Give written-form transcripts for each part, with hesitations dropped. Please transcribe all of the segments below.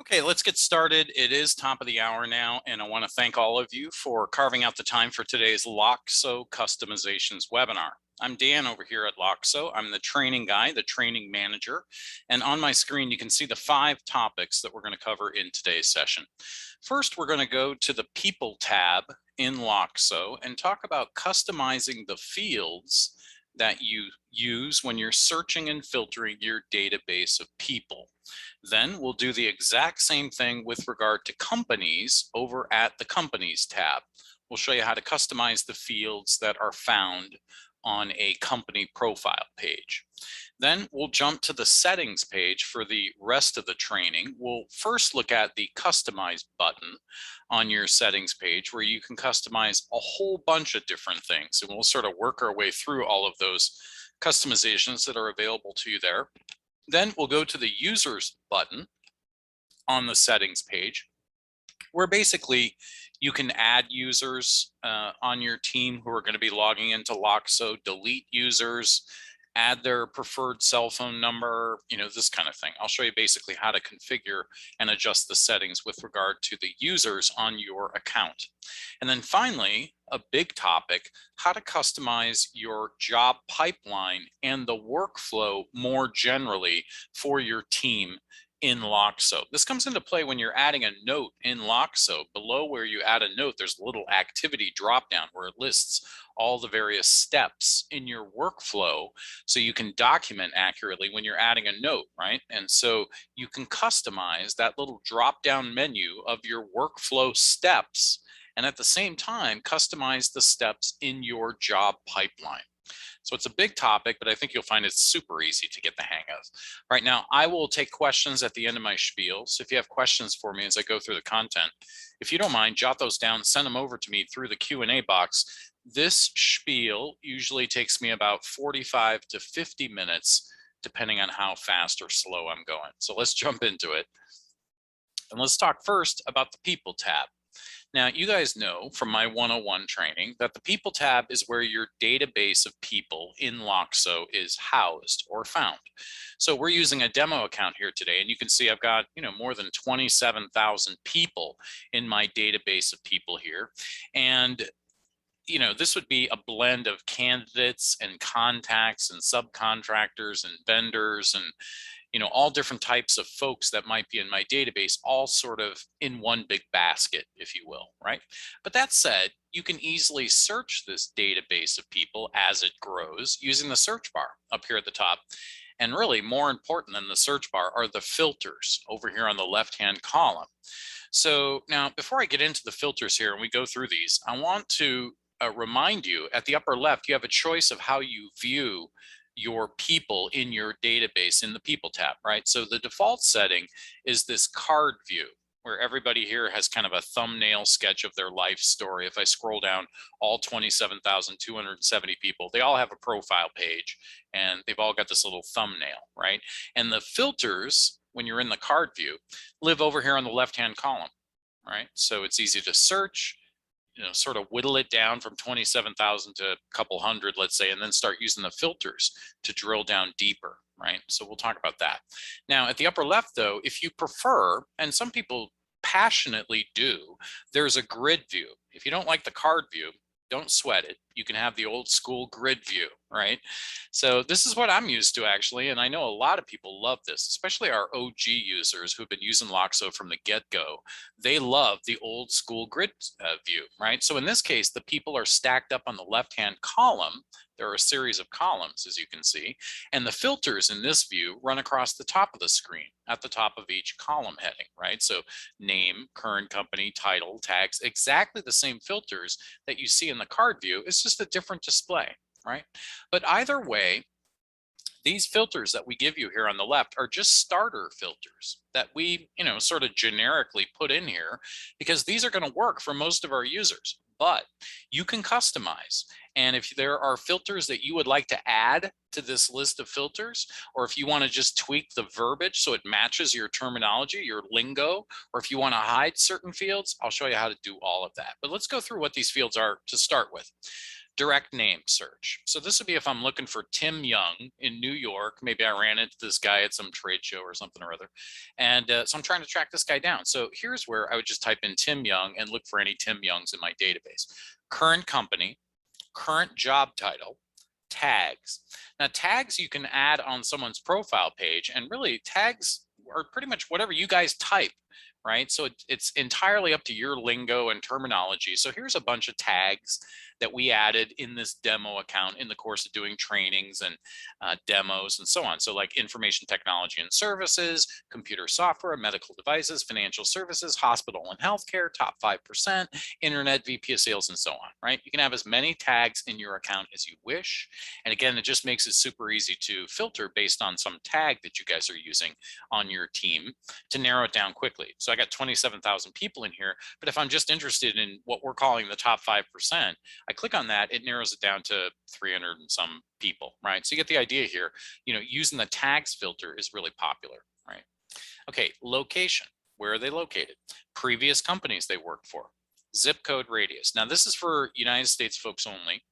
Okay, let's get started. It is top of the hour now, and I want to thank all of you for carving out the time for today's Loxo Customizations webinar. I'm Dan over here at Loxo. I'm the training guy, the training manager, and on my screen you can see the 5 topics that we're going to cover in today's session. First, we're going to go to the People tab in Loxo and talk about customizing the fields that you use when you're searching and filtering your database of people. Then we'll do the exact same thing with regard to companies over at the Companies tab. We'll show you how to customize the fields that are found on a company profile page. Then we'll jump to the settings page for the rest of the training. We'll first look at the Customize button on your settings page where you can customize a whole bunch of different things. And we'll sort of work our way through all of those customizations that are available to you there. Then we'll go to the Users button on the settings page, where basically you can add users on your team who are going to be logging into Loxo, delete users, add their preferred cell phone number, this kind of thing. I'll show you basically how to configure and adjust the settings with regard to the users on your account. And then finally, a big topic, how to customize your job pipeline and the workflow more generally for your team in Loxo. This comes into play when you're adding a note in Loxo. Below where you add a note, there's a little activity dropdown where it lists all the various steps in your workflow so you can document accurately when you're adding a note, right? And so you can customize that little drop-down menu of your workflow steps and at the same time customize the steps in your job pipeline. So it's a big topic, but I think you'll find it's super easy to get the hang of. Right now, I will take questions at the end of my spiel. So if you have questions for me as I go through the content, if you don't mind, jot those down, send them over to me through the Q&A box. This spiel usually takes me about 45 to 50 minutes, depending on how fast or slow I'm going. So let's jump into it. And let's talk first about the People tab. Now, you guys know from my 101 training that the People tab is where your database of people in Loxo is housed or found. So we're using a demo account here today, and you can see I've got more than 27,000 people in my database of people here. And this would be a blend of candidates and contacts and subcontractors and vendors and all different types of folks that might be in my database, all sort of in one big basket, if you will, right? But that said, you can easily search this database of people as it grows using the search bar up here at the top. And really more important than the search bar are the filters over here on the left-hand column. So now, before I get into the filters here and we go through these, I want to remind you at the upper left, you have a choice of how you view your people in your database in the People tab, right? So the default setting is this card view where everybody here has kind of a thumbnail sketch of their life story. If I scroll down, all 27,270 people, they all have a profile page and they've all got this little thumbnail, right? And the filters, when you're in the card view, live over here on the left-hand column, right? So it's easy to search, sort of whittle it down from 27,000 to a couple hundred, let's say, and then start using the filters to drill down deeper, right? So we'll talk about that. Now, at the upper left, though, if you prefer, and some people passionately do, there's a grid view. If you don't like the card view, don't sweat it. You can have the old school grid view, right? So this is what I'm used to actually, and I know a lot of people love this, especially our OG users who've been using Loxo from the get-go. They love the old school grid view, right? So in this case, the people are stacked up on the left-hand column. There are a series of columns, as you can see, and the filters in this view run across the top of the screen at the top of each column heading, right? So name, current company, title, tags, exactly the same filters that you see in the card view. It's just a different display, right? But either way, these filters that we give you here on the left are just starter filters that we, sort of generically put in here because these are going to work for most of our users, but you can customize. And if there are filters that you would like to add to this list of filters, or if you want to just tweak the verbiage so it matches your terminology, your lingo, or if you want to hide certain fields, I'll show you how to do all of that. But let's go through what these fields are to start with. Direct name search. So this would be if I'm looking for Tim Young in New York. Maybe I ran into this guy at some trade show or something or other. And so I'm trying to track this guy down. So here's where I would just type in Tim Young and look for any Tim Youngs in my database. Current company, current job title, tags. Now tags you can add on someone's profile page, and really tags are pretty much whatever you guys type, right? So it's entirely up to your lingo and terminology. So here's a bunch of tags that we added in this demo account in the course of doing trainings and demos and so on. So like information technology and services, computer software, medical devices, financial services, hospital and healthcare, top 5%, internet, VP of sales, and so on, right? You can have as many tags in your account as you wish. And again, it just makes it super easy to filter based on some tag that you guys are using on your team to narrow it down quickly. So I got 27,000 people in here, but if I'm just interested in what we're calling the top 5%, I click on that, it narrows it down to 300 and some people, right? So you get the idea here. You know, using the tags filter is really popular, right? Okay, location. Where are they located? Previous companies they worked for. Zip code radius. Now this is for United States folks only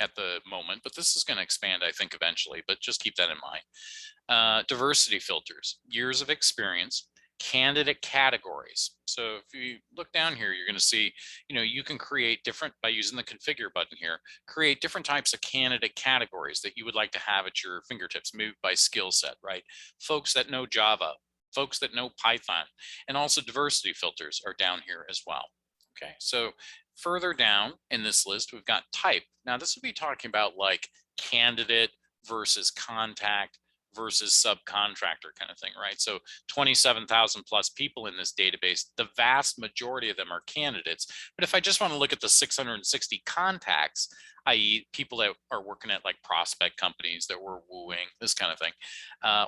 at the moment, but this is going to expand, I think, eventually, but just keep that in mind. Diversity filters, years of experience, candidate categories. So if you look down here, you're going to see, you know, you can create different, by using the configure button here, create different types of candidate categories that you would like to have at your fingertips, moved by skill set, right? Folks that know Java, folks that know Python, and also diversity filters are down here as well. Okay, so further down in this list, we've got type. Now this would be talking about like candidate versus contact versus subcontractor kind of thing, right? So 27,000 plus people in this database, the vast majority of them are candidates. But if I just want to look at the 660 contacts, i.e. people that are working at like prospect companies that we're wooing, this kind of thing,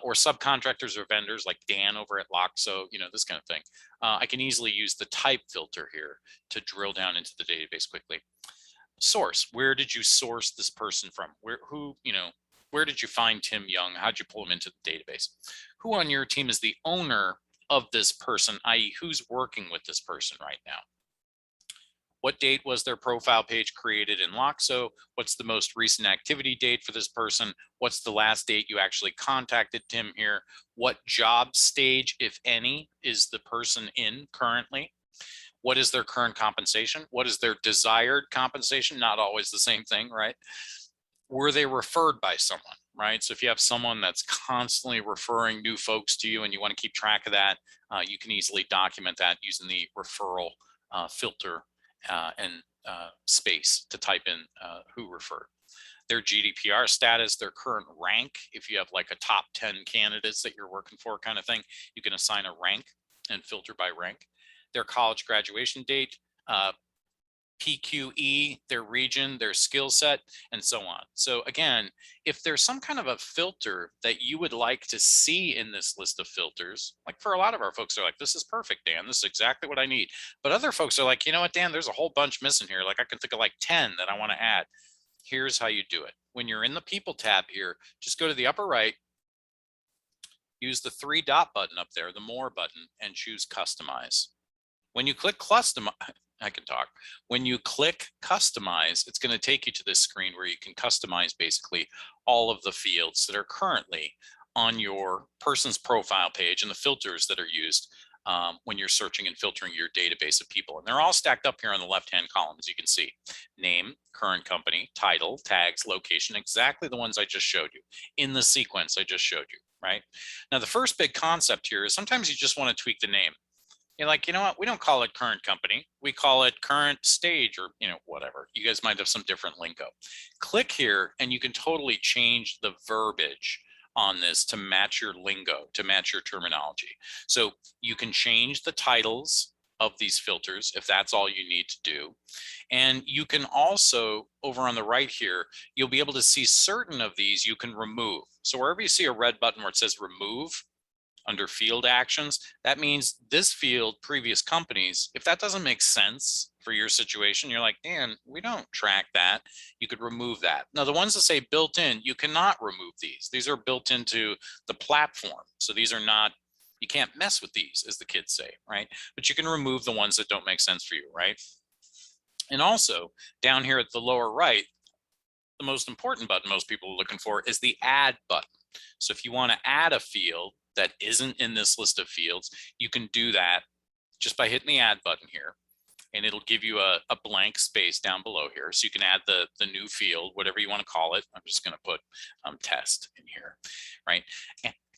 or subcontractors or vendors like Dan over at Loxo, you know, this kind of thing, I can easily use the type filter here to drill down into the database quickly. Source, where did you source this person from? Where did you find Tim Young? How'd you pull him into the database? Who on your team is the owner of this person, i.e. who's working with this person right now? What date was their profile page created in Loxo? What's the most recent activity date for this person? What's the last date you actually contacted Tim here? What job stage, if any, is the person in currently? What is their current compensation? What is their desired compensation? Not always the same thing, right? Were they referred by someone, right? So if you have someone that's constantly referring new folks to you and you want to keep track of that, you can easily document that using the referral filter and space to type in who referred. Their GDPR status, their current rank. If you have like a top 10 candidates that you're working for kind of thing, you can assign a rank and filter by rank. Their college graduation date, PQE, their region, their skill set, and so on. So again, if there's some kind of a filter that you would like to see in this list of filters, like for a lot of our folks are like, this is perfect, Dan, this is exactly what I need. But other folks are like, you know what, Dan, there's a whole bunch missing here. Like I can think of like 10 that I want to add. Here's how you do it. When you're in the people tab here, just go to the upper right, use the 3-dot button up there, the more button, and choose customize. When you click customize, When you click customize, it's going to take you to this screen where you can customize basically all of the fields that are currently on your person's profile page and the filters that are used when you're searching and filtering your database of people. And they're all stacked up here on the left-hand column, as you can see. Name, current company, title, tags, location, exactly the ones I just showed you in the sequence I just showed you, right? Now, the first big concept here is sometimes you just want to tweak the name. You're like, you know what, we don't call it current company. We call it current stage or, you know, whatever. You guys might have some different lingo. Click here and you can totally change the verbiage on this to match your lingo, to match your terminology. So you can change the titles of these filters if that's all you need to do. And you can also, over on the right here, you'll be able to see certain of these you can remove. So wherever you see a red button where it says remove, under field actions, that means this field, previous companies, if that doesn't make sense for your situation, you're like, Dan, we don't track that. You could remove that. Now, the ones that say built in, you cannot remove these. These are built into the platform. So these are not, you can't mess with these, as the kids say, right? But you can remove the ones that don't make sense for you, right? And also down here at the lower right, the most important button most people are looking for is the add button. So if you want to add a field that isn't in this list of fields, you can do that just by hitting the add button here. And it'll give you a blank space down below here. So you can add the new field, whatever you want to call it. I'm just going to put test in here, right?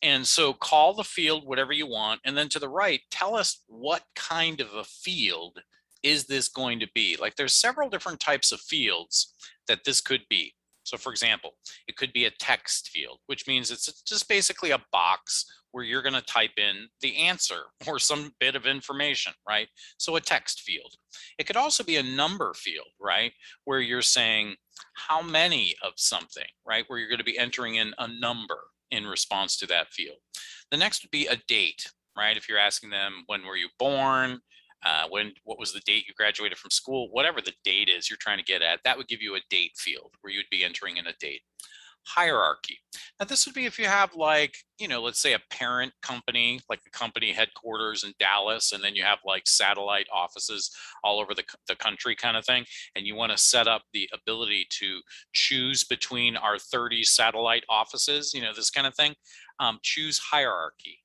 And so call the field whatever you want. And then to the right, tell us what kind of a field is this going to be? Like there's several different types of fields that this could be. So for example, it could be a text field, which means it's just basically a box where you're going to type in the answer or some bit of information, right? So a text field. It could also be a number field, right? Where you're saying how many of something, right? Where you're going to be entering in a number in response to that field. The next would be a date, right? If you're asking them, when were you born? What was the date you graduated from school? Whatever the date is you're trying to get at, that would give you a date field where you'd be entering in a date. Hierarchy. Now this would be if you have like, let's say a parent company, like the company headquarters in Dallas, and then you have like satellite offices all over the country kind of thing. And you want to set up the ability to choose between our 30 satellite offices, this kind of thing. Choose hierarchy.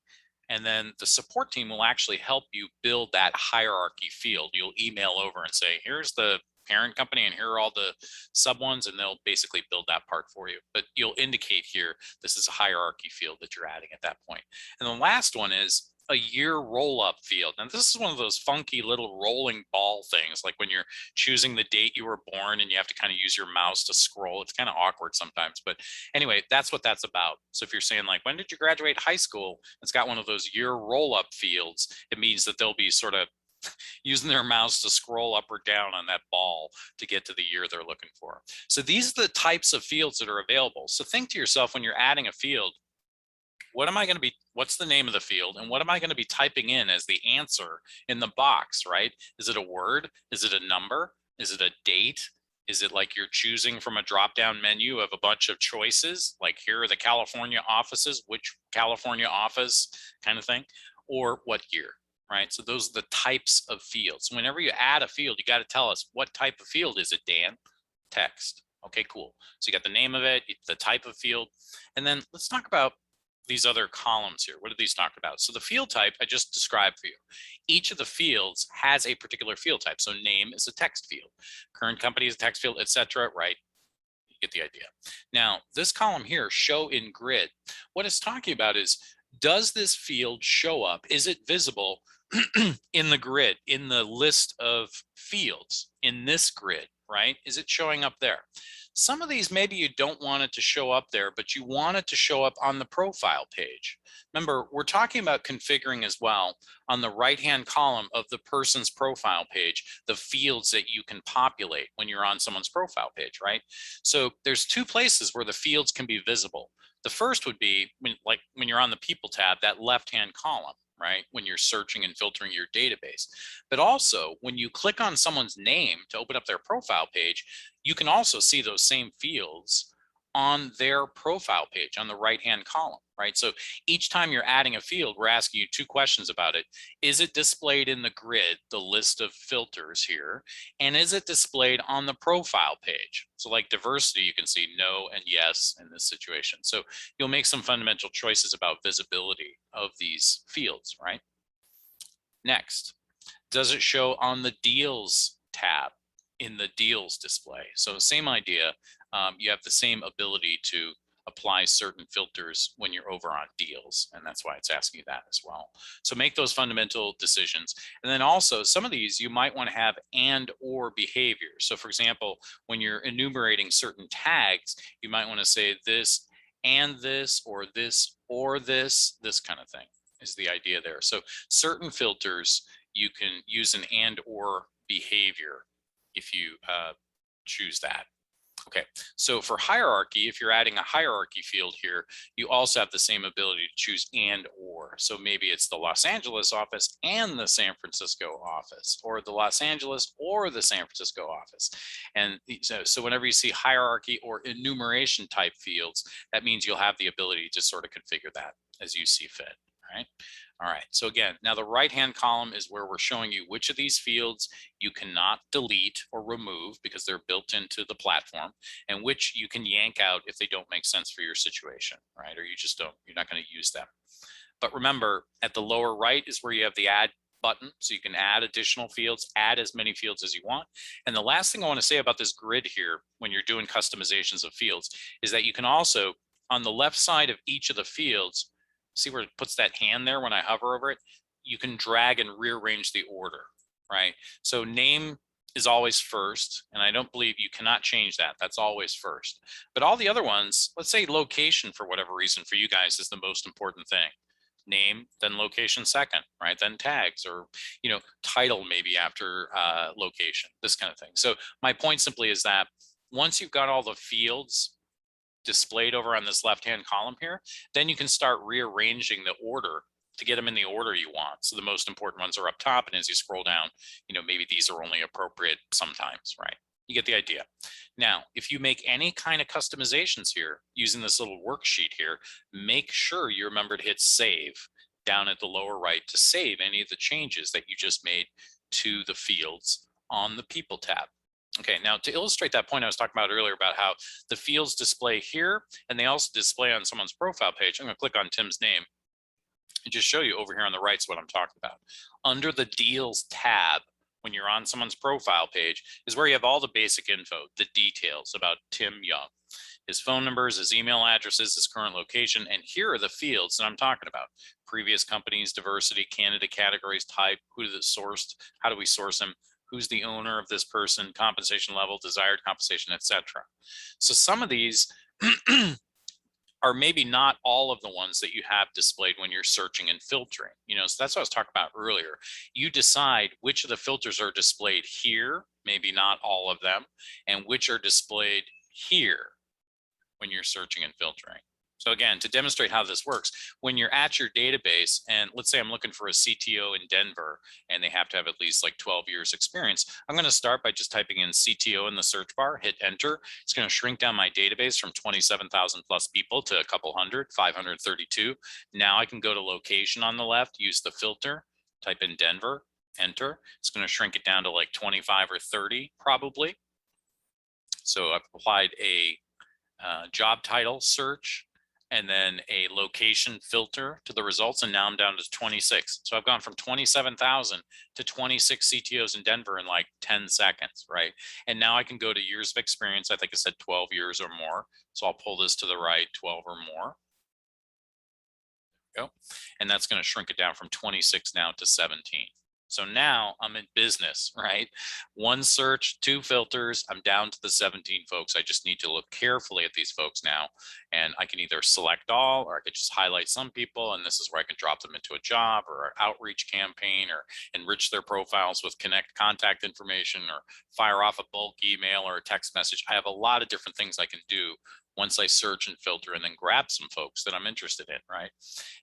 And then the support team will actually help you build that hierarchy field. You'll email over and say, here's the parent company and here are all the sub ones, and they'll basically build that part for you. But you'll indicate here, this is a hierarchy field that you're adding at that point. And the last one is a year roll-up field. And this is one of those funky little rolling ball things, like when you're choosing the date you were born and you have to kind of use your mouse to scroll. It's kind of awkward sometimes, but anyway, that's what that's about. So if you're saying like, when did you graduate high school? It's got one of those year roll-up fields. It means that they'll be sort of using their mouse to scroll up or down on that ball to get to the year they're looking for. So these are the types of fields that are available. So think to yourself, when you're adding a field, what's the name of the field, and what am I going to be typing in as the answer in the box, right? Is it a word? Is it a number? Is it a date? Is it like you're choosing from a drop-down menu of a bunch of choices? Like here are the California offices, which California office kind of thing, or what year? Right? So those are the types of fields. Whenever you add a field, you got to tell us, what type of field is it, Dan? Text. Okay, cool. So you got the name of it, the type of field, and then let's talk about these other columns here. What do these talk about? So the field type I just described for you. Each of the fields has a particular field type. So name is a text field, current company is a text field, etc. Right? You get the idea. Now, this column here, show in grid, what it's talking about is, does this field show up? Is it visible in the grid, in the list of fields in this grid, right? Is it showing up there? Some of these, maybe you don't want it to show up there, but you want it to show up on the profile page. Remember, we're talking about configuring as well on the right-hand column of the person's profile page, the fields that you can populate when you're on someone's profile page, right? So there's two places where the fields can be visible. The first would be when you're on the people tab, that left-hand column, right? When you're searching and filtering your database. But also when you click on someone's name to open up their profile page, you can also see those same fields on their profile page on the right-hand column, right? So each time you're adding a field, we're asking you two questions about it. Is it displayed in the grid, the list of filters here? And is it displayed on the profile page? So like diversity, you can see no and yes in this situation. So you'll make some fundamental choices about visibility of these fields, right? Next, does it show on the deals tab in the deals display? So same idea, you have the same ability to apply certain filters when you're over on deals, and that's why it's asking you that as well. So make those fundamental decisions. And then also some of these you might want to have and or behavior. So for example, when you're enumerating certain tags, you might want to say this and this or this or this kind of thing is the idea there. So certain filters you can use an and or behavior if you choose that. Okay, so for hierarchy, if you're adding a hierarchy field here, you also have the same ability to choose and or. So maybe it's the Los Angeles office and the San Francisco office, or the Los Angeles or the San Francisco office. And so whenever you see hierarchy or enumeration type fields, that means you'll have the ability to sort of configure that as you see fit. right? All right, so again, now the right-hand column is where we're showing you which of these fields you cannot delete or remove because they're built into the platform, and which you can yank out if they don't make sense for your situation, right? Or you just don't, you're not going to use them. But remember, at the lower right is where you have the add button, so you can add additional fields, add as many fields as you want. And the last thing I want to say about this grid here, when you're doing customizations of fields, is that you can also, on the left side of each of the fields, see where it puts that hand there when I hover over it? You can drag and rearrange the order, right? So name is always first, and I don't believe you cannot change that. That's always first. But all the other ones, let's say location for whatever reason for you guys is the most important thing. Name, then location second, right? Then tags, or title maybe after location, this kind of thing. So my point simply is that once you've got all the fields displayed over on this left-hand column here, then you can start rearranging the order to get them in the order you want. So the most important ones are up top, and as you scroll down, maybe these are only appropriate sometimes, right? You get the idea. Now, if you make any kind of customizations here using this little worksheet here, make sure you remember to hit save down at the lower right to save any of the changes that you just made to the fields on the people tab. Okay, now to illustrate that point I was talking about earlier about how the fields display here and they also display on someone's profile page, I'm going to click on Tim's name and just show you over here on the right is what I'm talking about. Under the deals tab, when you're on someone's profile page, is where you have all the basic info, the details about Tim Young, his phone numbers, his email addresses, his current location, and here are the fields that I'm talking about. Previous companies, diversity, candidate categories, type, who is it sourced, how do we source them, who's the owner of this person, compensation level, desired compensation, etc. So some of these are maybe not all of the ones that you have displayed when you're searching and filtering. So that's what I was talking about earlier. You decide which of the filters are displayed here, maybe not all of them, and which are displayed here when you're searching and filtering. So again, to demonstrate how this works, when you're at your database, and let's say I'm looking for a CTO in Denver, and they have to have at least like 12 years experience, I'm going to start by just typing in CTO in the search bar, hit enter. It's going to shrink down my database from 27,000 plus people to a couple hundred, 532. Now I can go to location on the left, use the filter, type in Denver, enter. It's going to shrink it down to like 25 or 30 probably. So I've applied a job title search and then a location filter to the results, and now I'm down to 26. So I've gone from 27,000 to 26 CTOs in Denver in like 10 seconds, right? And now I can go to years of experience. I think I said 12 years or more. So I'll pull this to the right, 12 or more. There we go. And that's going to shrink it down from 26 now to 17. So now I'm in business, right? One search, two filters, I'm down to the 17 folks. I just need to look carefully at these folks now. And I can either select all, or I could just highlight some people. And this is where I can drop them into a job or an outreach campaign, or enrich their profiles with contact information, or fire off a bulk email or a text message. I have a lot of different things I can do once I search and filter and then grab some folks that I'm interested in, right?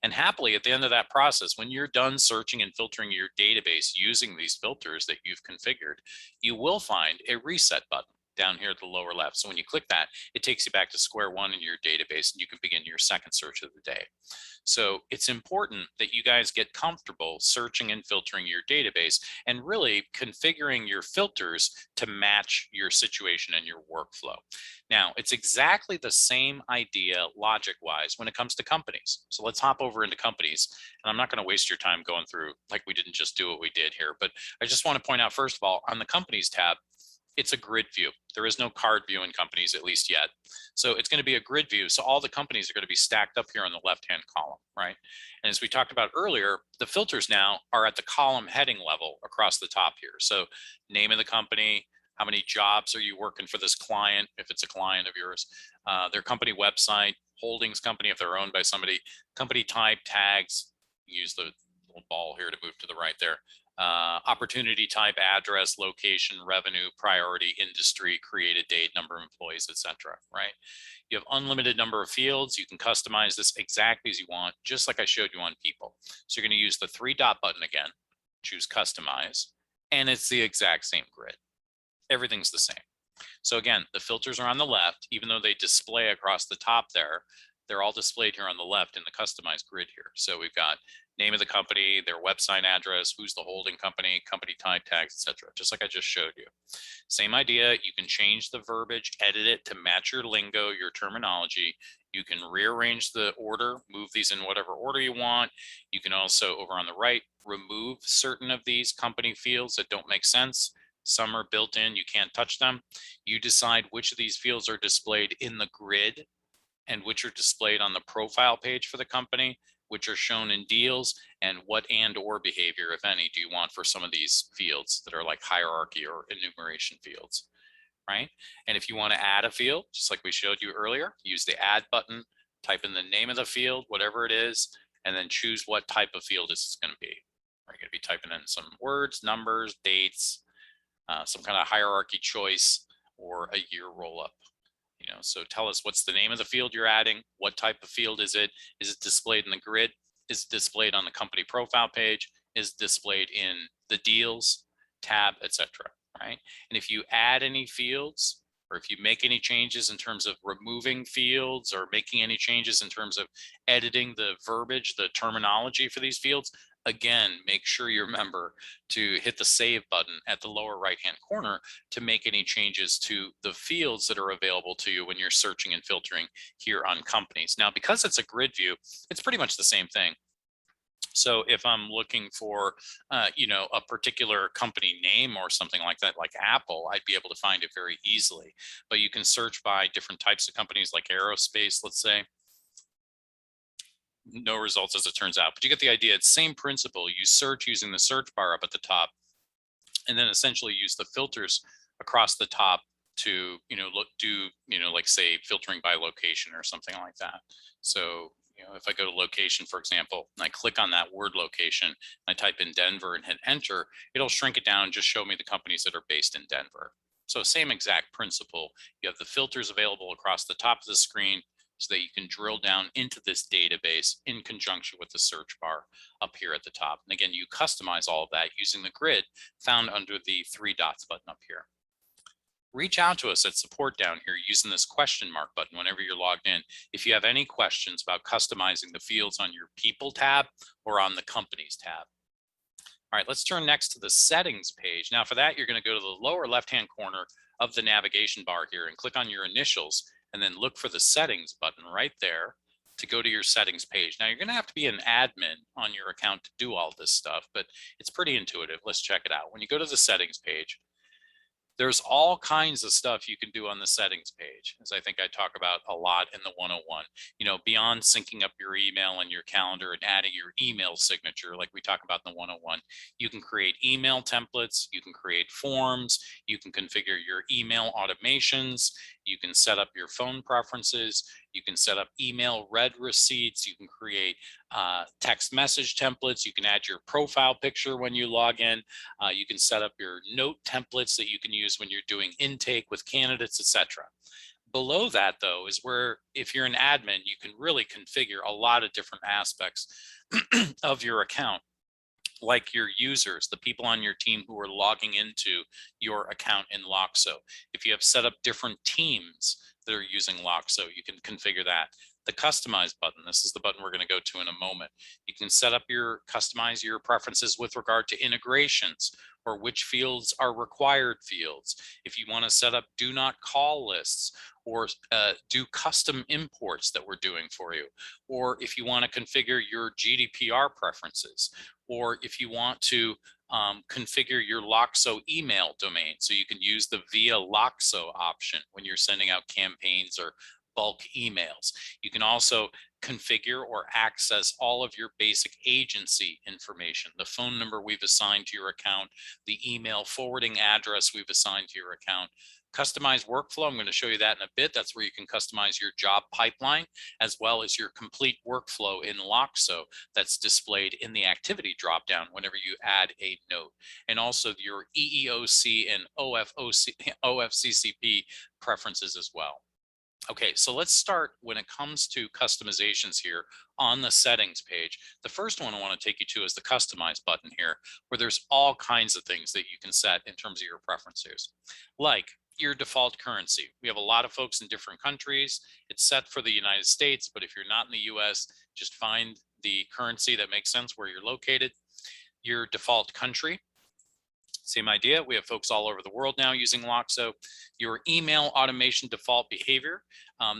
And happily, at the end of that process, when you're done searching and filtering your database using these filters that you've configured, you will find a reset button down here at the lower left. So when you click that, it takes you back to square one in your database, and you can begin your second search of the day. So it's important that you guys get comfortable searching and filtering your database and really configuring your filters to match your situation and your workflow. Now, it's exactly the same idea logic-wise when it comes to companies. So let's hop over into companies. And I'm not going to waste your time going through like we didn't just do what we did here, but I just want to point out, first of all, on the companies tab, it's a grid view. There is no card view in companies, at least yet. So it's going to be a grid view. So all the companies are going to be stacked up here on the left-hand column, right? And as we talked about earlier, the filters now are at the column heading level across the top here. So name of the company, how many jobs are you working for this client, if it's a client of yours, their company website, holdings company if they're owned by somebody, company type, tags, use the little ball here to move to the right there, opportunity type, address, location, revenue, priority, industry, created date, number of employees, etc. Right? You have unlimited number of fields. You can customize this exactly as you want, just like I showed you on people. So you're going to use the three dot button again, choose customize, and it's the exact same grid. Everything's the same. So again, the filters are on the left, even though they display across the top there. they're all displayed here on the left in the customized grid here. So we've got name of the company, their website address, who's the holding company, company type, tags, etc. Just like I just showed you. Same idea, you can change the verbiage, edit it to match your lingo, your terminology. You can rearrange the order, move these in whatever order you want. You can also, over on the right, remove certain of these company fields that don't make sense. Some are built in, you can't touch them. You decide which of these fields are displayed in the grid and which are displayed on the profile page for the company, which are shown in deals, and what and or behavior, if any, do you want for some of these fields that are like hierarchy or enumeration fields, right? And if you want to add a field, just like we showed you earlier, use the add button, type in the name of the field, whatever it is, and then choose what type of field it's going to be. You're going to be typing in some words, numbers, dates, some kind of hierarchy choice, or a year roll up. So tell us what's the name of the field you're adding, what type of field is it displayed in the grid, is it displayed on the company profile page, is it displayed in the deals tab, etc. Right? And if you add any fields, or if you make any changes in terms of removing fields or making any changes in terms of editing the verbiage, the terminology for these fields, again, make sure you remember to hit the save button at the lower right hand corner to make any changes to the fields that are available to you when you're searching and filtering here on companies. Now, because it's a grid view, it's pretty much the same thing. So if I'm looking for, a particular company name or something like that, like Apple, I'd be able to find it very easily. But you can search by different types of companies like aerospace, let's say. No results as it turns out, but you get the idea. It's same principle. You search using the search bar up at the top, and then essentially use the filters across the top to, like say filtering by location or something like that. So, if I go to location, for example, and I click on that word location, and I type in Denver and hit enter, it'll shrink it down and just show me the companies that are based in Denver. So same exact principle. You have the filters available across the top of the screen so that you can drill down into this database in conjunction with the search bar up here at the top. And again, you customize all of that using the grid found under the 3 dots button up here. Reach out to us at support down here using this question mark button whenever you're logged in if you have any questions about customizing the fields on your people tab or on the companies tab. All right, let's turn next to the settings page. Now for that, you're going to go to the lower left-hand corner of the navigation bar here and click on your initials, and then look for the settings button right there to go to your settings page. Now you're going to have to be an admin on your account to do all this stuff, but it's pretty intuitive. Let's check it out. When you go to the settings page, there's all kinds of stuff you can do on the settings page, as I think I talk about a lot in the 101. Beyond syncing up your email and your calendar and adding your email signature, like we talk about in the 101, you can create email templates, you can create forms, you can configure your email automations, you can set up your phone preferences, you can set up email read receipts, you can create text message templates, you can add your profile picture when you log in, you can set up your note templates that you can use when you're doing intake with candidates, etc. Below that, though, is where if you're an admin, you can really configure a lot of different aspects of your account, like your users, the people on your team who are logging into your account in Loxo. If you have set up different teams that are using Loxo, you can configure that. The customize button, this is the button we're going to go to in a moment. You can customize your preferences with regard to integrations or which fields are required fields. If you want to set up do not call lists or do custom imports that we're doing for you, or if you want to configure your GDPR preferences, or if you want to configure your Loxo email domain so you can use the via Loxo option when you're sending out campaigns or bulk emails. You can also configure or access all of your basic agency information, the phone number we've assigned to your account, the email forwarding address we've assigned to your account. Customize workflow, I'm going to show you that in a bit. That's where you can customize your job pipeline as well as your complete workflow in Loxo that's displayed in the activity dropdown whenever you add a note. And also your EEOC and OFCCP preferences as well. Okay, so let's start when it comes to customizations here on the settings page. The first one I want to take you to is the customize button here, where there's all kinds of things that you can set in terms of your preferences. Like your default currency. We have a lot of folks in different countries. It's set for the United States, but if you're not in the US, just find the currency that makes sense where you're located. Your default country, same idea. We have folks all over the world now using Loxo. Your email automation default behavior.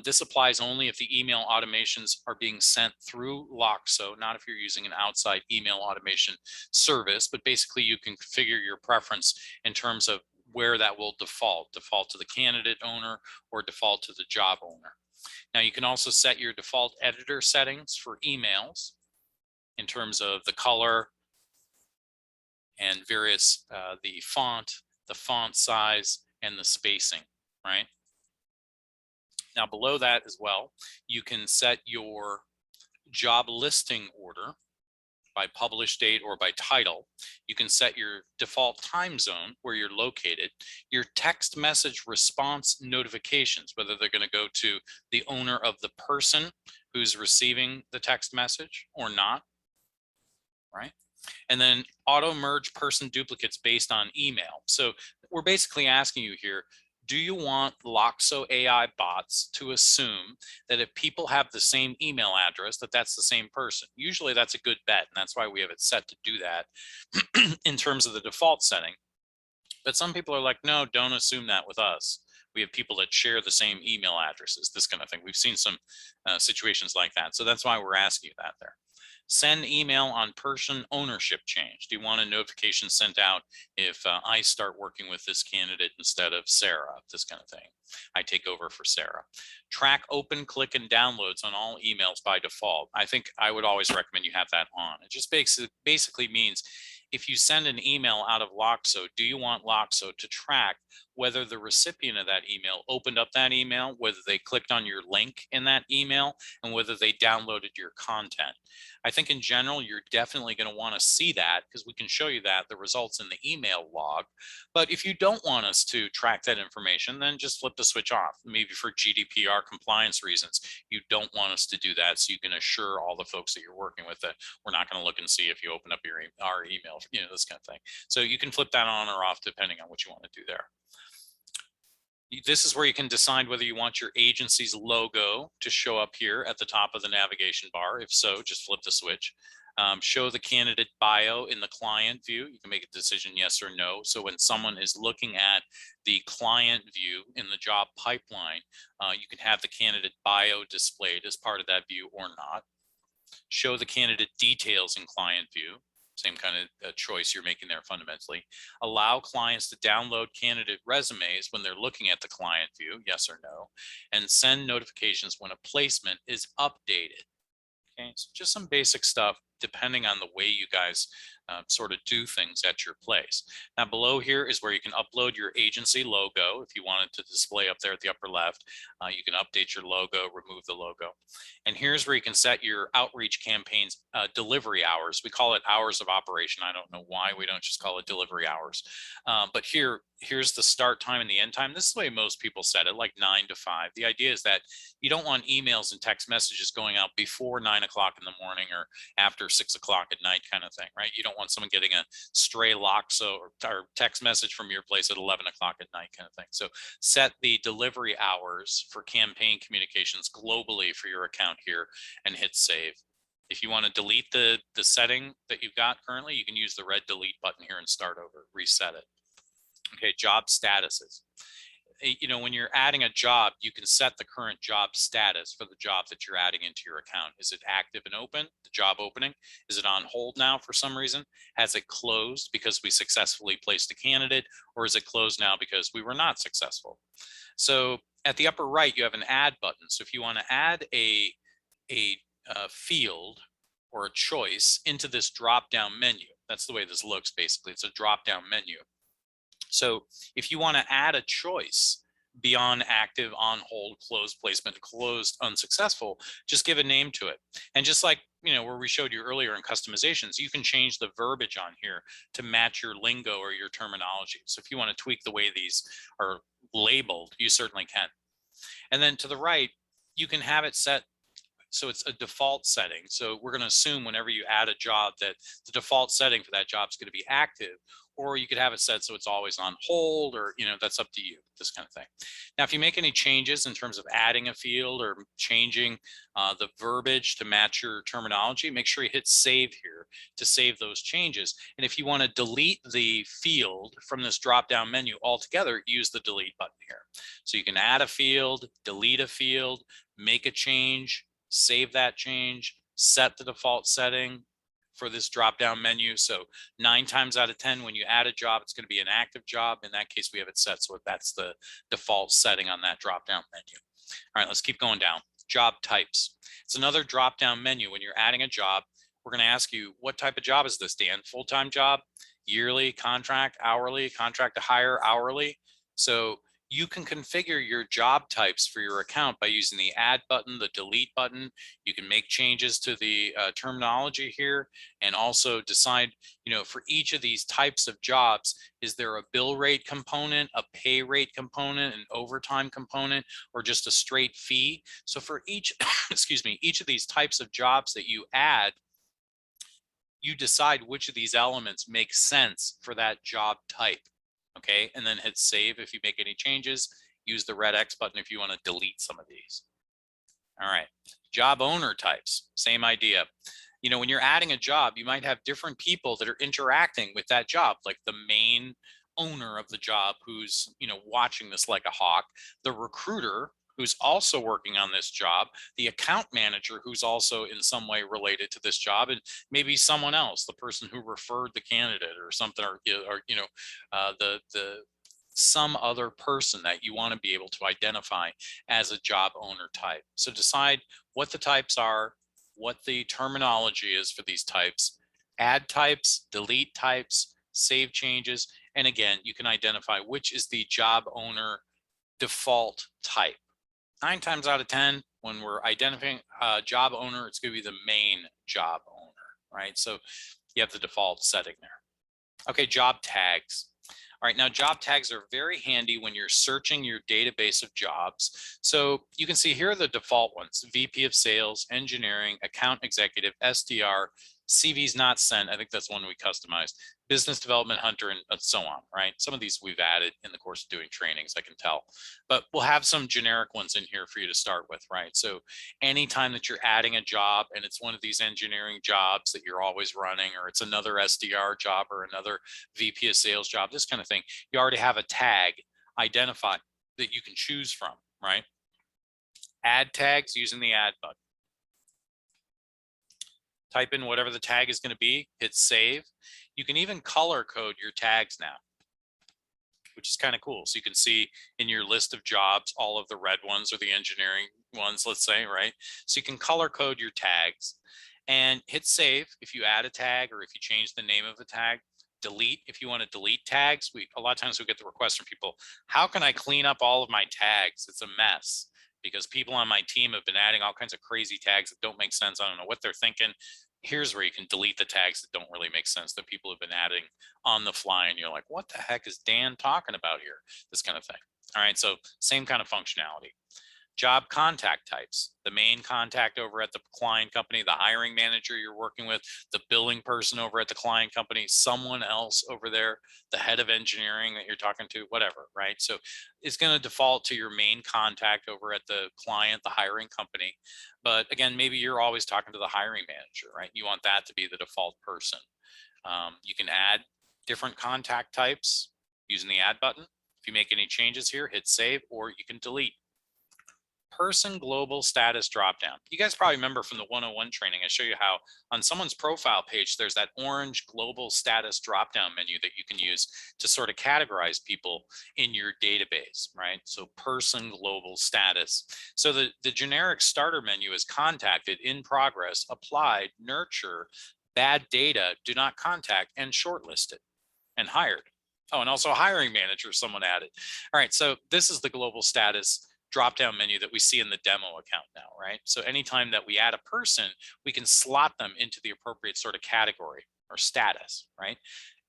This applies only if the email automations are being sent through Loxo, not if you're using an outside email automation service, but basically you can configure your preference in terms of where that will default to the candidate owner or default to the job owner. Now you can also set your default editor settings for emails in terms of the color and various, the font size, and the spacing, right? Now below that as well, you can set your job listing order by publish date or by title. You can set your default time zone where you're located, your text message response notifications, whether they're going to go to the owner of the person who's receiving the text message or not, right? And then auto merge person duplicates based on email. So we're basically asking you here, do you want Loxo AI bots to assume that if people have the same email address, that that's the same person? Usually that's a good bet, and that's why we have it set to do that in terms of the default setting. But some people are like, no, don't assume that with us. We have people that share the same email addresses, this kind of thing. We've seen some situations like that. So that's why we're asking you that there. Send email on person ownership change. Do you want a notification sent out if I start working with this candidate instead of Sarah, this kind of thing? I take over for Sarah. Track open, click, and downloads on all emails by default. I think I would always recommend you have that on. It just basically means if you send an email out of Loxo, do you want Loxo to track whether the recipient of that email opened up that email, whether they clicked on your link in that email, and whether they downloaded your content? I think in general, you're definitely going to want to see that because we can show you that the results in the email log. But if you don't want us to track that information, then just flip the switch off. Maybe for GDPR compliance reasons, you don't want us to do that. So you can assure all the folks that you're working with that we're not going to look and see if you open up our email, this kind of thing. So you can flip that on or off depending on what you want to do there. This is where you can decide whether you want your agency's logo to show up here at the top of the navigation bar. If so, just flip the switch. Show the candidate bio in the client view. You can make a decision yes or no. So when someone is looking at the client view in the job pipeline, you can have the candidate bio displayed as part of that view or not. Show the candidate details in client view. Same kind of choice you're making there fundamentally. Allow clients to download candidate resumes when they're looking at the client view, yes or no, and send notifications when a placement is updated. Okay, so just some basic stuff depending on the way you guys sort of do things at your place. Now below here is where you can upload your agency logo. If you want it to display up there at the upper left, you can update your logo, remove the logo. And here's where you can set your outreach campaigns delivery hours. We call it hours of operation. I don't know why we don't just call it delivery hours. But here's the start time and the end time. This is the way most people set it, like 9 to 5. The idea is that you don't want emails and text messages going out before 9 o'clock in the morning or after 6 o'clock at night kind of thing, right? You don't want someone getting a stray Loxo or text message from your place at 11 o'clock at night kind of thing. So set the delivery hours for campaign communications globally for your account here and hit save. If you want to delete the setting that you've got currently, you can use the red delete button here and start over, reset it. Okay, job statuses. When you're adding a job, you can set the current job status for the job that you're adding into your account. Is it active and open, the job opening? Is it on hold now for some reason? Has it closed because we successfully placed a candidate, or is it closed now because we were not successful? So at the upper right, you have an add button. So if you want to add a field or a choice into this drop-down menu, that's the way this looks basically. It's a drop-down menu. So if you want to add a choice beyond active, on hold, closed placement, closed, unsuccessful, just give a name to it. And just like, where we showed you earlier in customizations, you can change the verbiage on here to match your lingo or your terminology. So if you want to tweak the way these are labeled, you certainly can. And then to the right, you can have it set So it's a default setting. So we're going to assume whenever you add a job that the default setting for that job is going to be active, or you could have it set so it's always on hold, or that's up to you, this kind of thing. Now, if you make any changes in terms of adding a field or changing the verbiage to match your terminology, make sure you hit save here to save those changes. And if you want to delete the field from this drop-down menu altogether, use the delete button here. So you can add a field, delete a field, make a change, save that change, set the default setting for this drop-down menu. So 9 times out of 10, when you add a job, it's going to be an active job. In that case, we have it set so that's the default setting on that drop-down menu. All right, let's keep going down. Job types. It's another drop-down menu. When you're adding a job, we're going to ask you, what type of job is this, Dan? Full-time job, yearly, contract, hourly, contract to hire, hourly. So you can configure your job types for your account by using the add button, the delete button. You can make changes to the terminology here, and also decide, for each of these types of jobs, is there a bill rate component, a pay rate component, an overtime component, or just a straight fee? So for each, excuse me, each of these types of jobs that you add, you decide which of these elements make sense for that job type. Okay, and then hit save if you make any changes. Use the red X button if you want to delete some of these. All right, job owner types, same idea. When you're adding a job, you might have different people that are interacting with that job, like the main owner of the job who's, watching this like a hawk, the recruiter who's also working on this job, the account manager who's also in some way related to this job, and maybe someone else, the person who referred the candidate or something, or the some other person that you want to be able to identify as a job owner type. So decide what the types are, what the terminology is for these types, add types, delete types, save changes, and again, you can identify which is the job owner default type. 9 times out of 10, when we're identifying a job owner, it's going to be the main job owner, right? So you have the default setting there. Okay, job tags. All right, now job tags are very handy when you're searching your database of jobs. So you can see here are the default ones: VP of Sales, Engineering, Account Executive, SDR, CVs not sent. I think that's one we customized. Business Development Hunter, and so on, right? Some of these we've added in the course of doing trainings, I can tell. But we'll have some generic ones in here for you to start with, right? So anytime that you're adding a job and it's one of these engineering jobs that you're always running, or it's another SDR job or another VP of Sales job, this kind of thing, you already have a tag identified that you can choose from, right? Add tags using the add button. Type in whatever the tag is going to be, hit save. You can even color code your tags now, which is kind of cool. So you can see in your list of jobs, all of the red ones are the engineering ones, let's say, right? So you can color code your tags and hit save if you add a tag or if you change the name of a tag. Delete if you want to delete tags. A lot of times we get the request from people, how can I clean up all of my tags? It's a mess because people on my team have been adding all kinds of crazy tags that don't make sense. I don't know what they're thinking. Here's where you can delete the tags that don't really make sense that people have been adding on the fly, and you're like, what the heck is Dan talking about here? This kind of thing. All right, so same kind of functionality. Job contact types: the main contact over at the client company, the hiring manager you're working with, the billing person over at the client company, someone else over there, the head of engineering that you're talking to, whatever, right? So it's going to default to your main contact over at the client, the hiring company. But again, maybe you're always talking to the hiring manager, right? You want that to be the default person. You can add different contact types using the add button. If you make any changes here, hit save, or you can delete. Person global status dropdown. You guys probably remember from the 101 training, I show you how on someone's profile page, there's that orange global status dropdown menu that you can use to sort of categorize people in your database, right? So person global status. So the generic starter menu is contacted, in progress, applied, nurture, bad data, do not contact, and shortlisted, and hired. Oh, and also hiring manager, someone added. All right, so this is the global status drop-down menu that we see in the demo account now, right? So anytime that we add a person, we can slot them into the appropriate sort of category or status, right?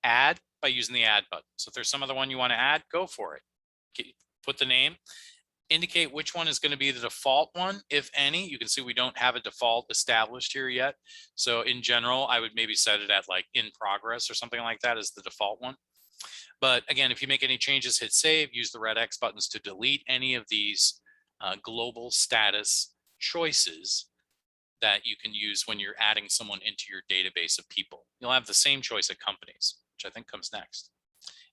Add by using the add button. So if there's some other one you want to add, go for it. Put the name. Indicate which one is going to be the default one, if any. You can see we don't have a default established here yet. So in general, I would maybe set it at like in progress or something like that as the default one. But again, if you make any changes, hit save, use the red X buttons to delete any of these global status choices that you can use when you're adding someone into your database of people. You'll have the same choice at companies, which I think comes next.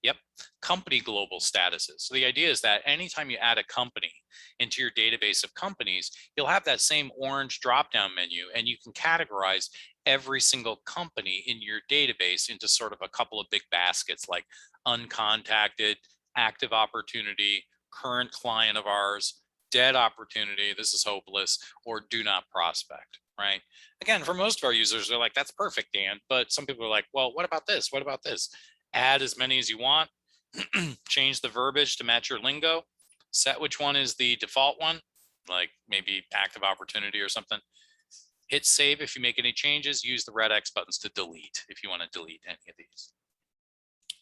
Yep, company global statuses. So the idea is that anytime you add a company into your database of companies, you'll have that same orange drop-down menu, and you can categorize every single company in your database into sort of a couple of big baskets like uncontacted, active opportunity, current client of ours, dead opportunity, this is hopeless, or do not prospect, right? Again, for most of our users, they're like, that's perfect, Dan. But some people are like, well, what about this? What about this? Add as many as you want, change the verbiage to match your lingo, set which one is the default one, like maybe active opportunity or something. Hit save if you make any changes, use the red X buttons to delete if you want to delete any of these.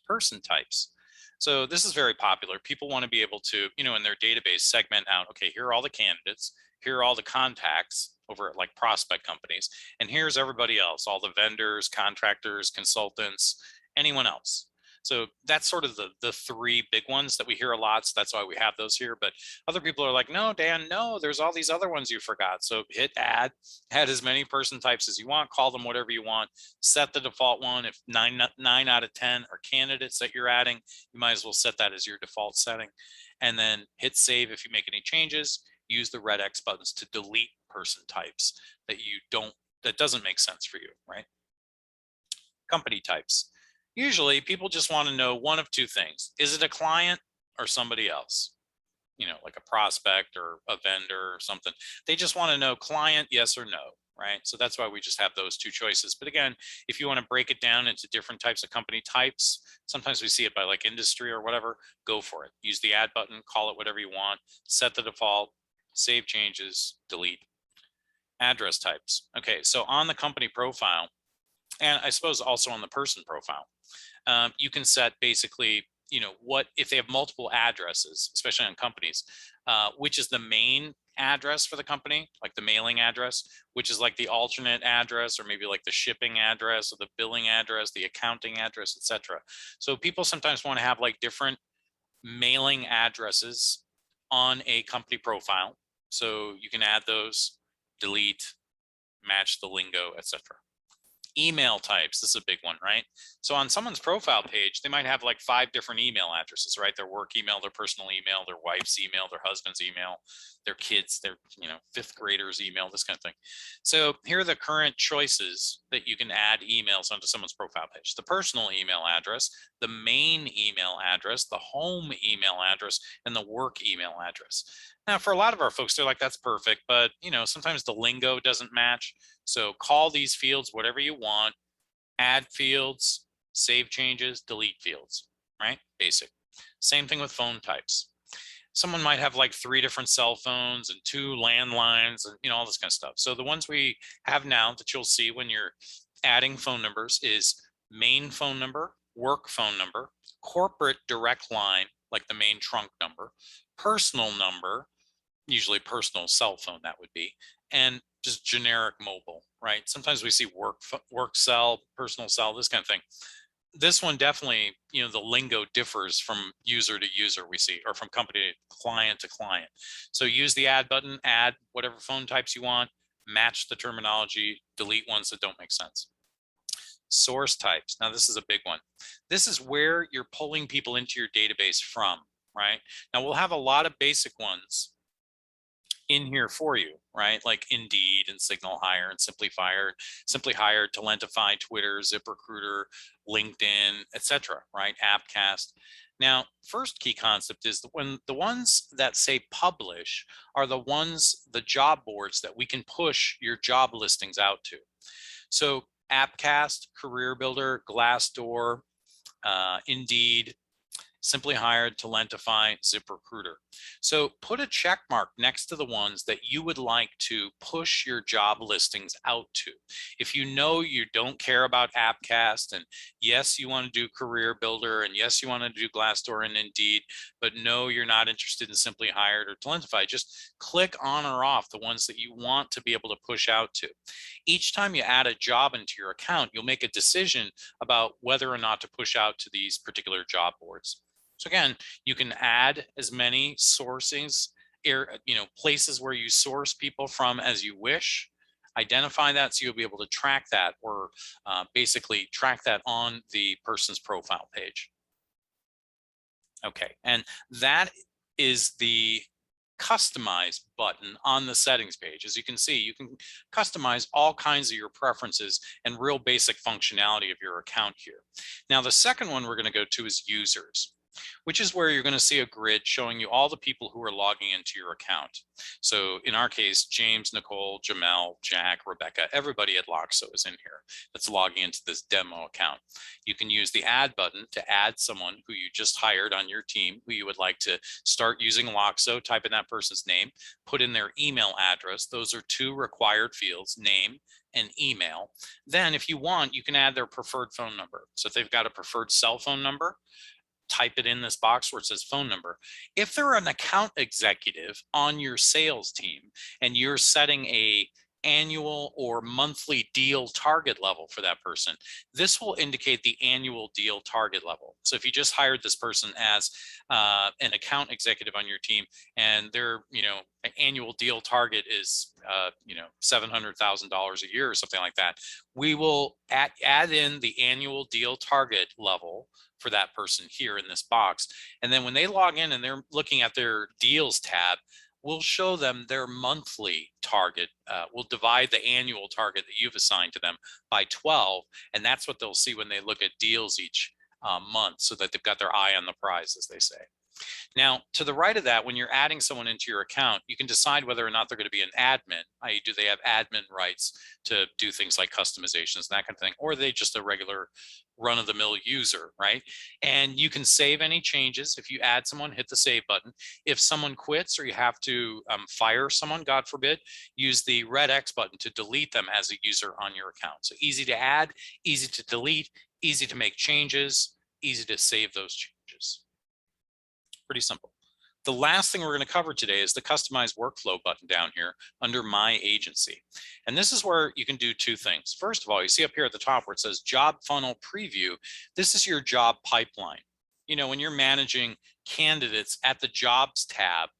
Person types. So this is very popular. People want to be able to, in their database segment out, okay, here are all the candidates, here are all the contacts over at like prospect companies, and here's everybody else, all the vendors, contractors, consultants, anyone else. So that's sort of the three big ones that we hear a lot. So that's why we have those here. But other people are like, no, Dan, no, there's all these other ones you forgot. So hit add as many person types as you want, call them whatever you want, set the default one. If nine out of 10 are candidates that you're adding, you might as well set that as your default setting. And then hit save if you make any changes, use the red X buttons to delete person types that doesn't make sense for you, right? Company types. Usually people just want to know one of two things. Is it a client or somebody else? Like a prospect or a vendor or something. They just want to know client, yes or no, right? So that's why we just have those two choices. But again, if you want to break it down into different types of company types, sometimes we see it by like industry or whatever, go for it. Use the add button, call it whatever you want, set the default, save changes, delete. Address types. Okay, so on the company profile, and I suppose also on the person profile, you can set basically, what if they have multiple addresses, especially on companies, which is the main address for the company, like the mailing address, which is like the alternate address, or maybe like the shipping address or the billing address, the accounting address, etc. So people sometimes want to have like different mailing addresses on a company profile. So you can add those, delete, match the lingo, etc. Email types, this is a big one, right? So on someone's profile page, they might have like 5 different email addresses, right? Their work email, their personal email, their wife's email, their husband's email, their kids, their 5th graders email, this kind of thing. So here are the current choices that you can add emails onto someone's profile page. The personal email address, the main email address, the home email address, and the work email address. Now, for a lot of our folks, they're like, that's perfect, but sometimes the lingo doesn't match. So call these fields whatever you want, add fields, save changes, delete fields, right? Basic. Same thing with phone types. Someone might have like 3 different cell phones and 2 landlines and all this kind of stuff. So the ones we have now that you'll see when you're adding phone numbers is main phone number, work phone number, corporate direct line, like the main trunk number, personal number, usually personal cell phone that would be, and just generic mobile, right? Sometimes we see work cell, personal cell, this kind of thing. This one definitely, the lingo differs from user to user we see, or from company client to client. So use the add button, add whatever phone types you want, match the terminology, delete ones that don't make sense. Source types. Now this is a big one. This is where you're pulling people into your database from, right? Now we'll have a lot of basic ones in here for you, right? Like Indeed and Signal Hire and Simply Hired, Talentify, Twitter, ZipRecruiter, LinkedIn, etc. Right? Appcast. Now, first key concept is that when the ones that say publish are the job boards that we can push your job listings out to. So Appcast, Career Builder, Glassdoor, Indeed, Simply Hired, Talentify, ZipRecruiter. So put a check mark next to the ones that you would like to push your job listings out to. If you know you don't care about AppCast, and yes, you want to do Career Builder, and yes, you want to do Glassdoor and Indeed, but no, you're not interested in Simply Hired or Talentify, just click on or off the ones that you want to be able to push out to. Each time you add a job into your account, you'll make a decision about whether or not to push out to these particular job boards. So again, you can add as many sourcings, places where you source people from as you wish. Identify that so you'll be able to track that, or basically track that on the person's profile page. Okay, and that is the Customize button on the settings page. As you can see, you can customize all kinds of your preferences and real basic functionality of your account here. Now, the second one we're going to go to is Users, which is where you're going to see a grid showing you all the people who are logging into your account. So in our case, James, Nicole, Jamel, Jack, Rebecca, everybody at Loxo is in here that's logging into this demo account. You can use the add button to add someone who you just hired on your team, who you would like to start using Loxo. Type in that person's name, put in their email address. Those are two required fields, name and email. Then if you want, you can add their preferred phone number. So if they've got a preferred cell phone number, type it in this box where it says phone number. If they're an account executive on your sales team and you're setting a annual or monthly deal target level for that person, this will indicate the annual deal target level. So if you just hired this person as an account executive on your team, and their annual deal target is $700,000 a year or something like that, we will add in the annual deal target level for that person here in this box. And then when they log in and they're looking at their deals tab, we'll show them their monthly target. We'll divide the annual target that you've assigned to them by 12. And that's what they'll see when they look at deals each month, so that they've got their eye on the prize, as they say. Now, to the right of that, when you're adding someone into your account, you can decide whether or not they're going to be an admin, i.e. do they have admin rights to do things like customizations, that kind of thing, or are they just a regular run-of-the-mill user, right? And you can save any changes. If you add someone, hit the save button. If someone quits or you have to fire someone, God forbid, use the red X button to delete them as a user on your account. So easy to add, easy to delete, easy to make changes, easy to save those changes. Pretty simple. The last thing we're going to cover today is the Customize Workflow button down here under My Agency. And this is where you can do two things. First of all, you see up here at the top where it says Job Funnel Preview. This is your job pipeline. When you're managing candidates at the Jobs tab,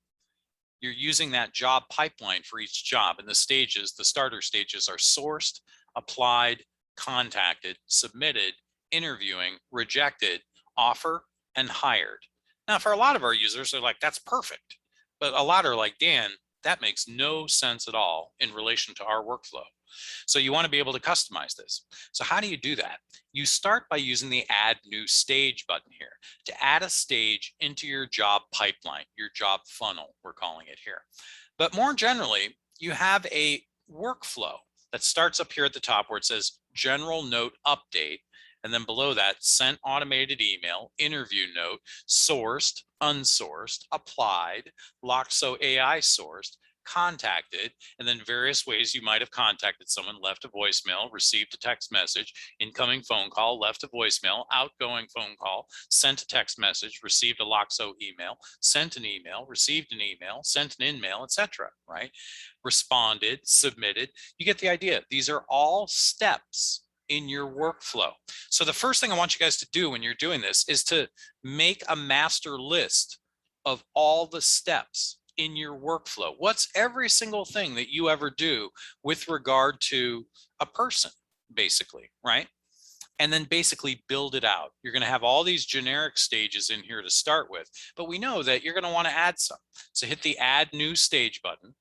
you're using that job pipeline for each job. And the stages, the starter stages, are sourced, applied, contacted, submitted, interviewing, rejected, offer, and hired. Now, for a lot of our users, they're like, that's perfect. But a lot are like, Dan, that makes no sense at all in relation to our workflow. So you want to be able to customize this. So how do you do that? You start by using the Add New Stage button here to add a stage into your job pipeline, your job funnel, we're calling it here. But more generally, you have a workflow that starts up here at the top where it says General Note Update. And then below that, sent automated email, interview note, sourced, unsourced, applied, Loxo AI sourced, contacted, and then various ways you might have contacted someone, left a voicemail, received a text message, incoming phone call, left a voicemail, outgoing phone call, sent a text message, received a Loxo email, sent an email, received an email, sent an in-mail, etc., right? Responded, submitted. You get the idea. These are all steps in your workflow. So the first thing I want you guys to do when you're doing this is to make a master list of all the steps in your workflow. What's every single thing that you ever do with regard to a person, basically, right? And then basically build it out. You're going to have all these generic stages in here to start with, but we know that you're going to want to add some. So hit the Add New Stage button.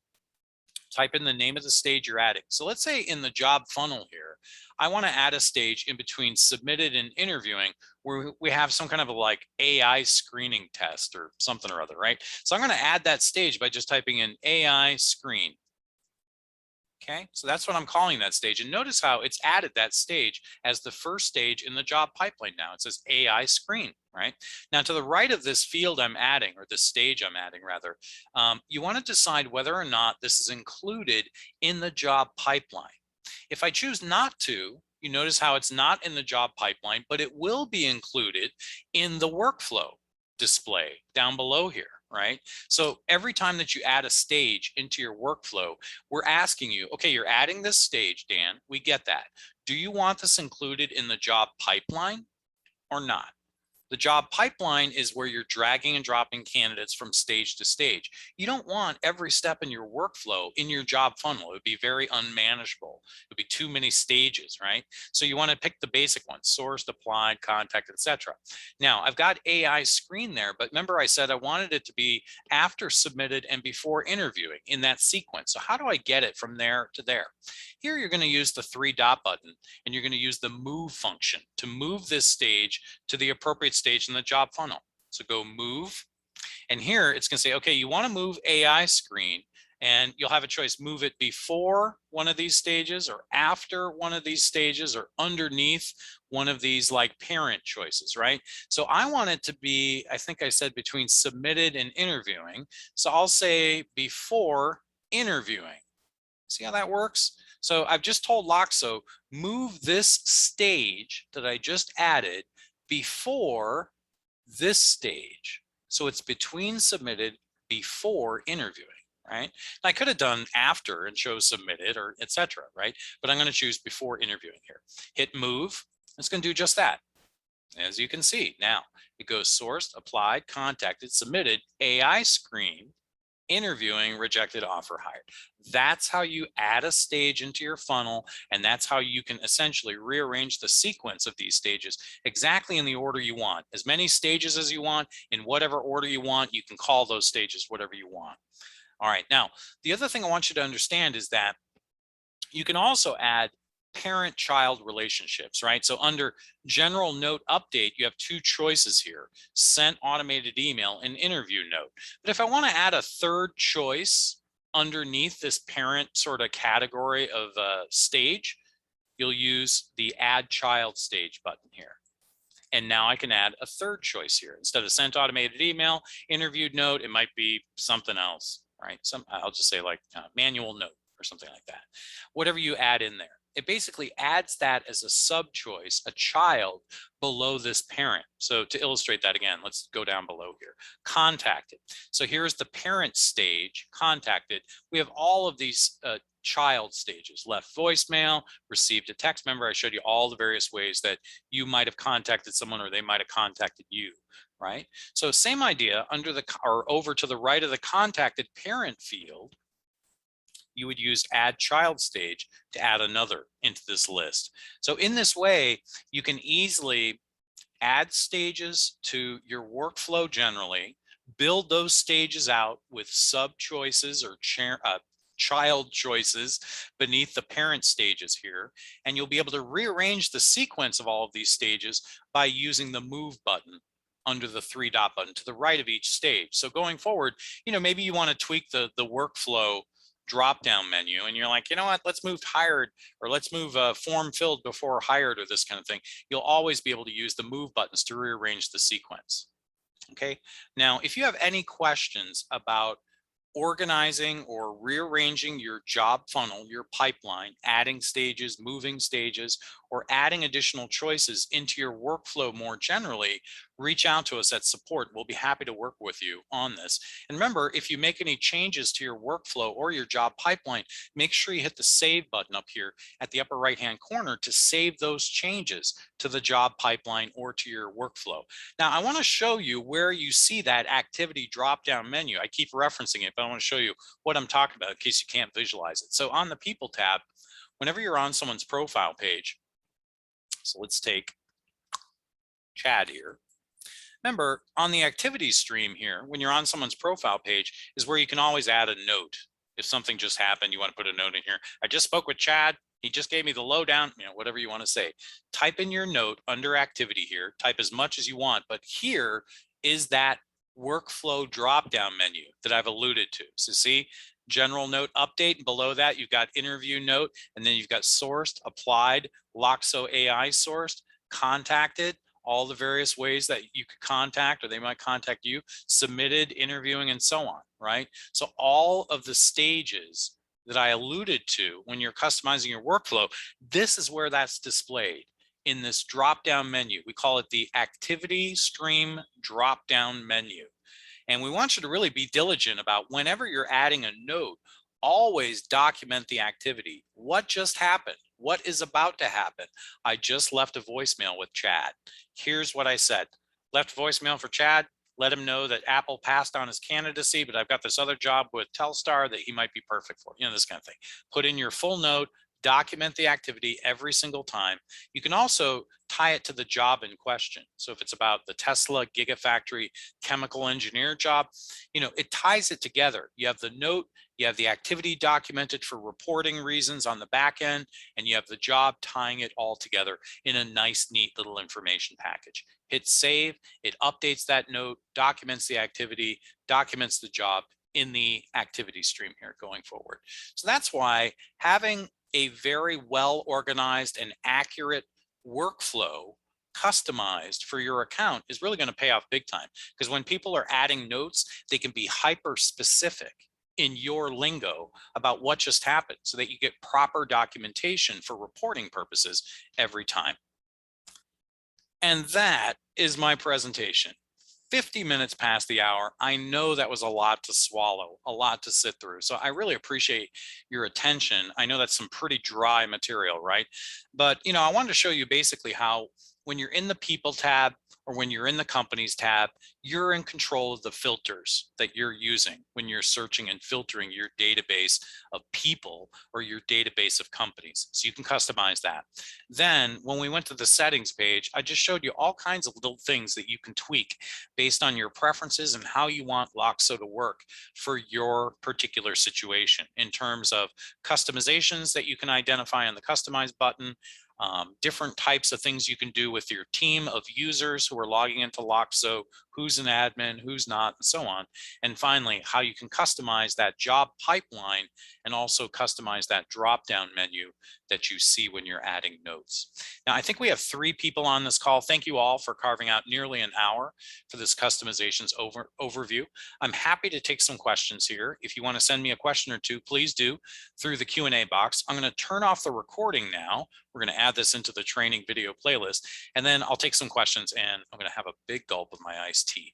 Type in the name of the stage you're adding. So let's say in the job funnel here, I want to add a stage in between submitted and interviewing where we have some kind of a like AI screening test or something or other, right? So I'm going to add that stage by just typing in AI screen. Okay, so that's what I'm calling that stage. And notice how it's added that stage as the first stage in the job pipeline now. It says AI screen, right? Now to the right of this field I'm adding, or this stage I'm adding rather, you want to decide whether or not this is included in the job pipeline. If I choose not to, you notice how it's not in the job pipeline, but it will be included in the workflow display down below here, right? So every time that you add a stage into your workflow, we're asking you, okay, you're adding this stage, Dan, we get that. Do you want this included in the job pipeline or not? The job pipeline is where you're dragging and dropping candidates from stage to stage. You don't want every step in your workflow in your job funnel. It would be very unmanageable. It would be too many stages, right? So you want to pick the basic ones: sourced, applied, contact, etc. Now I've got AI screen there, but remember I said I wanted it to be after submitted and before interviewing in that sequence. So how do I get it from there to there? Here you're going to use the three dot button, and you're going to use the move function to move this stage to the appropriate stage in the job funnel. So go move, and here it's going to say, okay, you want to move AI screen, and you'll have a choice: move it before one of these stages, or after one of these stages, or underneath one of these like parent choices, right? So I want it to be, I think I said between submitted and interviewing. So I'll say before interviewing. See how that works? So I've just told Loxo, move this stage that I just added before this stage. So it's between submitted, before interviewing, right? And I could have done after and chose submitted or etc., right? But I'm going to choose before interviewing here. Hit move. It's going to do just that. As you can see, now it goes sourced, applied, contacted, submitted, AI screen, interviewing, rejected, offer, hired. That's how you add a stage into your funnel, and that's how you can essentially rearrange the sequence of these stages exactly in the order you want. As many stages as you want, in whatever order you want. You can call those stages whatever you want. All right, now the other thing I want you to understand is that you can also add parent-child relationships, right? So under general note update, you have two choices here: sent automated email and interview note. But if I want to add a third choice underneath this parent sort of category of stage, you'll use the add child stage button here. And now I can add a third choice here. Instead of sent automated email, interviewed note, it might be something else, right? I'll just say like manual note or something like that. Whatever you add in there, it basically adds that as a sub choice, a child below this parent. So to illustrate that again, let's go down below here. Contacted. So here's the parent stage, contacted. We have all of these child stages: left voicemail, received a text. Remember, I showed you all the various ways that you might have contacted someone or they might have contacted you, right? So same idea, under the or over to the right of the contacted parent field, you would use add child stage to add another into this list. So in this way, you can easily add stages to your workflow generally, build those stages out with sub choices or child choices beneath the parent stages here, and you'll be able to rearrange the sequence of all of these stages by using the move button under the three dot button to the right of each stage. So going forward, maybe you want to tweak the workflow drop down menu, and you're like, you know what, let's move hired, or let's move form filled before hired, or this kind of thing. You'll always be able to use the move buttons to rearrange the sequence. Okay, now if you have any questions about organizing or rearranging your job funnel, your pipeline, adding stages, moving stages, or adding additional choices into your workflow more generally, reach out to us at support. We'll be happy to work with you on this. And remember, if you make any changes to your workflow or your job pipeline, make sure you hit the save button up here at the upper right-hand corner to save those changes to the job pipeline or to your workflow. Now, I want to show you where you see that activity drop-down menu. I keep referencing it, but I want to show you what I'm talking about in case you can't visualize it. So on the People tab, whenever you're on someone's profile page, so let's take Chad here. Remember, on the activities stream here, when you're on someone's profile page, is where you can always add a note. If something just happened, you want to put a note in here. I just spoke with Chad. He just gave me the lowdown, whatever you want to say. Type in your note under activity here. Type as much as you want, but here is that workflow drop-down menu that I've alluded to. So see, general note update, and below that you've got interview note, and then you've got sourced, applied, Loxo AI sourced, contacted, all the various ways that you could contact or they might contact you, submitted, interviewing, and so on, right? So all of the stages that I alluded to when you're customizing your workflow, this is where that's displayed in this drop-down menu. We call it the activity stream drop-down menu. And we want you to really be diligent about whenever you're adding a note, always document the activity. What just happened? What is about to happen? I just left a voicemail with Chad. Here's what I said. Left voicemail for Chad. Let him know that Apple passed on his candidacy, but I've got this other job with Telstar that he might be perfect for. This kind of thing. Put in your full note, document the activity every single time. You can also tie it to the job in question. So if it's about the Tesla Gigafactory chemical engineer job, it ties it together. You have the note, you have the activity documented for reporting reasons on the back end, and you have the job tying it all together in a nice, neat little information package. Hit save, it updates that note, documents the activity, documents the job in the activity stream here going forward. So that's why having a very well organized and accurate workflow customized for your account is really going to pay off big time, because when people are adding notes, they can be hyper specific in your lingo about what just happened so that you get proper documentation for reporting purposes every time. And that is my presentation. 50 minutes past the hour. I know that was a lot to swallow, a lot to sit through. So I really appreciate your attention. I know that's some pretty dry material, right? But, I wanted to show you basically how when you're in the People tab or when you're in the Companies tab, you're in control of the filters that you're using when you're searching and filtering your database of people or your database of companies. So you can customize that. Then when we went to the settings page, I just showed you all kinds of little things that you can tweak based on your preferences and how you want Loxo to work for your particular situation in terms of customizations that you can identify on the Customize button, different types of things you can do with your team of users who are logging into Loxo, who's an admin, who's not, and so on. And finally, how you can customize that job pipeline and also customize that drop-down menu that you see when you're adding notes. Now, I think we have 3 people on this call. Thank you all for carving out nearly an hour for this customizations overview. I'm happy to take some questions here. If you want to send me a question or two, please do through the Q&A box. I'm going to turn off the recording now. We're going to add this into the training video playlist, and then I'll take some questions and I'm going to have a big gulp of my iced tea.